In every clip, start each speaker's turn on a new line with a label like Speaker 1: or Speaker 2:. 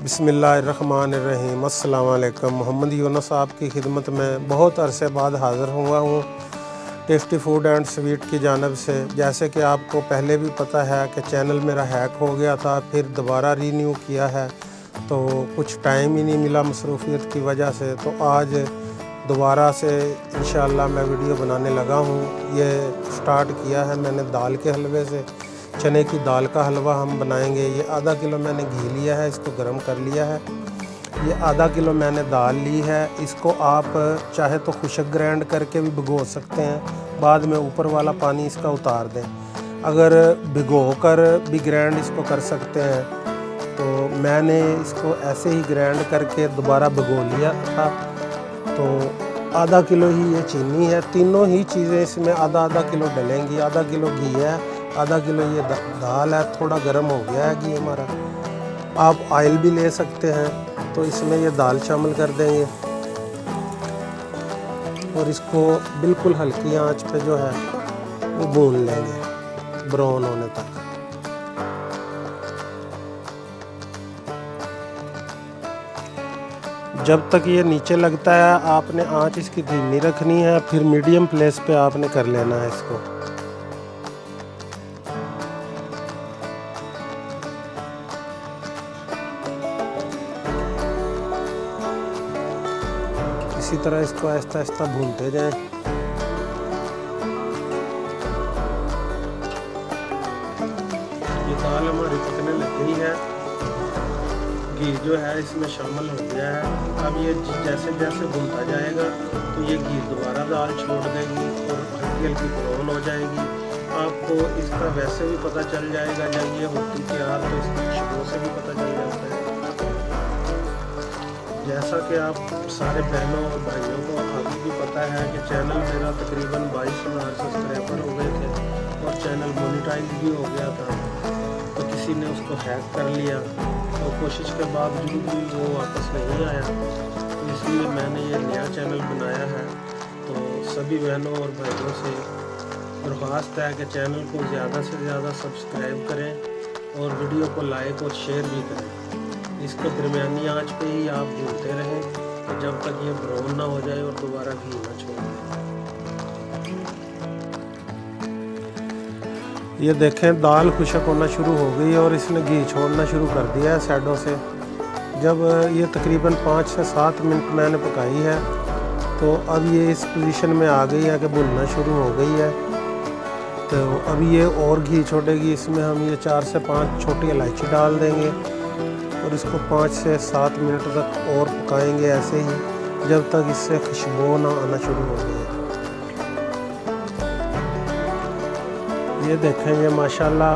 Speaker 1: बिस्मिल्लाहिर्रहमानिर्रहीम। अस्सलाम वालेकुम। मोहम्मद यूनुस आपकी खिदमत में बहुत अरसे बाद हाज़िर हुआ हूँ टेस्टी फूड एंड स्वीट की जानब से। जैसे कि आपको पहले भी पता है कि चैनल मेरा हैक हो गया था, फिर दोबारा रीन्यू किया है तो कुछ टाइम ही नहीं मिला मसरूफ़ियत की वजह से। तो आज दोबारा से इंशाअल्लाह मैं वीडियो बनाने लगा हूँ। ये स्टार्ट किया है मैंने दाल के हलवे से। चने की दाल का हलवा हम बनाएंगे। ये आधा किलो मैंने घी लिया है, इसको गर्म कर लिया है। ये आधा किलो मैंने दाल ली है। इसको आप चाहे तो खुशक ग्राइंड करके भी भिगो सकते हैं, बाद में ऊपर वाला पानी इसका उतार दें। अगर भिगो कर भी ग्राइंड इसको कर सकते हैं, तो मैंने इसको ऐसे ही ग्राइंड करके दोबारा भिगो लिया था। तो आधा किलो ही ये चीनी है, तीनों ही चीज़ें इसमें आधा आधा किलो डलेंगी। आधा किलो घी है, आधा किलो ये दाल है। थोड़ा गर्म हो गया है घी हमारा। आप ऑयल भी ले सकते हैं। तो इसमें ये दाल शामिल कर देंगे और इसको बिल्कुल हल्की आंच पे जो है वो भून लेंगे ब्राउन होने तक। जब तक ये नीचे लगता है आपने आंच इसकी धीमी रखनी है, फिर मीडियम फ्लेम पे आपने कर लेना है इसको। इसी तरह इसको आहिस्ता आहिस्ता भूनते जाएं। ये दाल हमारी पकने लग गई है, घी जो है इसमें शामिल हो गया है। अब ये जैसे जैसे भूनता जाएगा तो ये घी दोबारा दाल छोड़ देगी और हल्की हल्की ब्राउन हो जाएगी। आपको इसका वैसे भी पता चल जाएगा जब ये होती तैयार, तो इसकी खुशबू से भी पता चल जाता है। जैसा कि आप सारे बहनों और भाइयों को अभी भी पता है कि चैनल मेरा तकरीबन 22,000 सब्सक्राइबर हो गए थे और चैनल मोनेटाइज भी हो गया था। तो किसी ने उसको हैक कर लिया, तो कोशिश के बावजूद भी वो वापस नहीं आया। तो इसलिए मैंने ये नया चैनल बनाया है। तो सभी बहनों और भाइयों से दरख्वास्त है कि चैनल को ज़्यादा से ज़्यादा सब्सक्राइब करें और वीडियो को लाइक और शेयर भी करें। इसको दरमियानी आंच पे ही आप भूनते रहें तो जब तक ये ब्राउन ना हो जाए और दोबारा घी ना छोड़ दें। ये देखें दाल खुशक होना शुरू हो गई और इसने घी छोड़ना शुरू कर दिया है साइडों से। जब ये तकरीबन 5 से 7 मिनट मैंने पकाई है तो अब ये इस पोजीशन में आ गई है कि भुनना शुरू हो गई है। तो अब ये और घी छोड़ेगी। इसमें हम ये 4 से 5 छोटी इलायची डाल देंगे और इसको 5 से 7 मिनट तक और पकाएंगे ऐसे ही, जब तक इससे खुशबू ना आना शुरू हो जाए। ये देखें, ये माशाल्लाह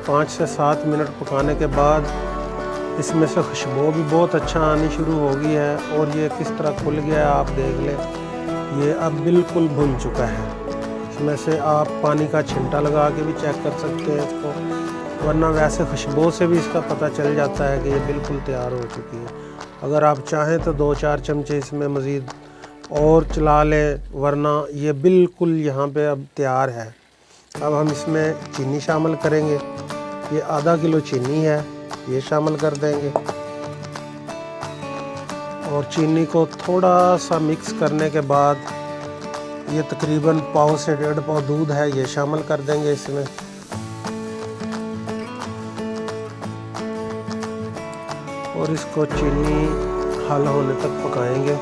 Speaker 1: 5 से 7 मिनट पकाने के बाद इसमें से खुशबू भी बहुत अच्छा आनी शुरू हो गई है और ये किस तरह खुल गया है आप देख लें। ये अब बिल्कुल भुन चुका है। इसमें से आप पानी का छिंटा लगा के भी चेक कर सकते हैं इसको, वरना वैसे खुशबू से भी इसका पता चल जाता है कि ये बिल्कुल तैयार हो चुकी है। अगर आप चाहें तो 2-4 चमचे इसमें मज़ीद और चला लें, वरना ये बिल्कुल यहाँ पे अब तैयार है। अब हम इसमें चीनी शामिल करेंगे। ये आधा किलो चीनी है, ये शामिल कर देंगे और चीनी को थोड़ा सा मिक्स करने के बाद ये तकरीबन पाव से 1.5 पाव दूध है, ये शामिल कर देंगे इसमें। और इसको चीनी हल होने तक पकाएंगे।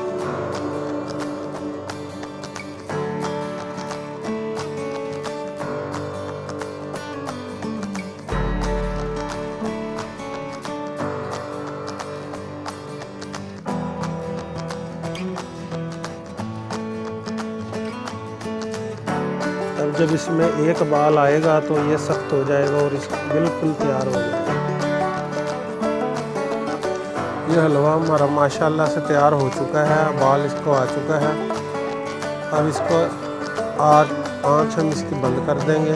Speaker 1: अब जब इसमें एक बाल आएगा तो ये सख्त हो जाएगा और इस बिल्कुल तैयार हो जाएगा। ये हलवा हमारा माशाल्लाह से तैयार हो चुका है, बाल इसको आ चुका है। अब इसको आँच हम इसकी बंद कर देंगे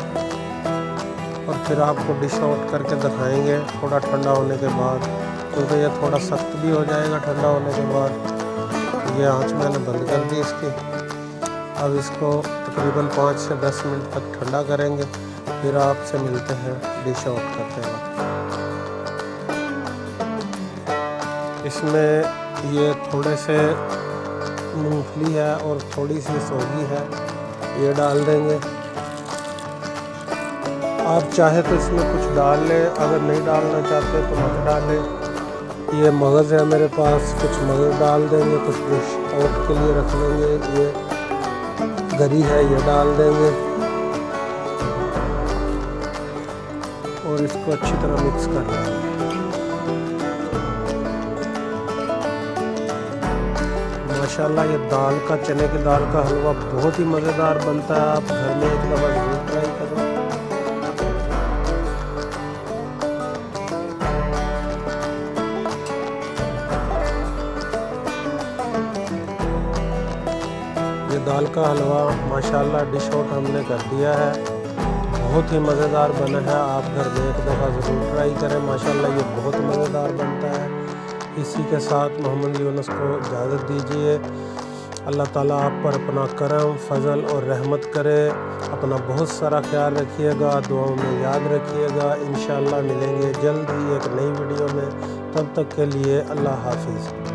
Speaker 1: और फिर आपको डिश आउट करके दिखाएंगे थोड़ा ठंडा होने के बाद, क्योंकि ये थोड़ा सख्त भी हो जाएगा ठंडा होने के बाद। ये आँच मैंने बंद कर दी इसकी। अब इसको तकरीबन 5 से 10 मिनट तक ठंडा करेंगे, फिर आपसे मिलते हैं डिश आउट करते हैं। इसमें ये थोड़े से मूंगफली है और थोड़ी सी सौगी है, ये डाल देंगे। आप चाहे तो इसमें कुछ डाल लें, अगर नहीं डालना चाहते तो मत डालें। ये मगज़ है मेरे पास, कुछ मगज़ डाल देंगे, कुछ डिश आउट के लिए रख लेंगे। ये गरी है, ये डाल देंगे और इसको अच्छी तरह मिक्स कर लेंगे। माशाल्लाह ये दाल का, चने की दाल का हलवा बहुत ही मज़ेदार बनता है। आप घर में एक दफ़ा ज़रूर ट्राई करें। ये दाल का हलवा माशाल्लाह डिश आउट हमने कर दिया है, बहुत ही मज़ेदार बना है। आप घर में एक दफ़ा ज़रूर ट्राई करें, माशाल्लाह ये बहुत मज़ेदार बनता है। इसी के साथ मोहम्मद यूनुस को इजाज़त दीजिए। अल्लाह ताला आप पर अपना करम, फजल और रहमत करे। अपना बहुत सारा ख्याल रखिएगा, दुआओं में याद रखिएगा। इंशाअल्लाह मिलेंगे जल्द ही एक नई वीडियो में। तब तक के लिए अल्लाह हाफिज़।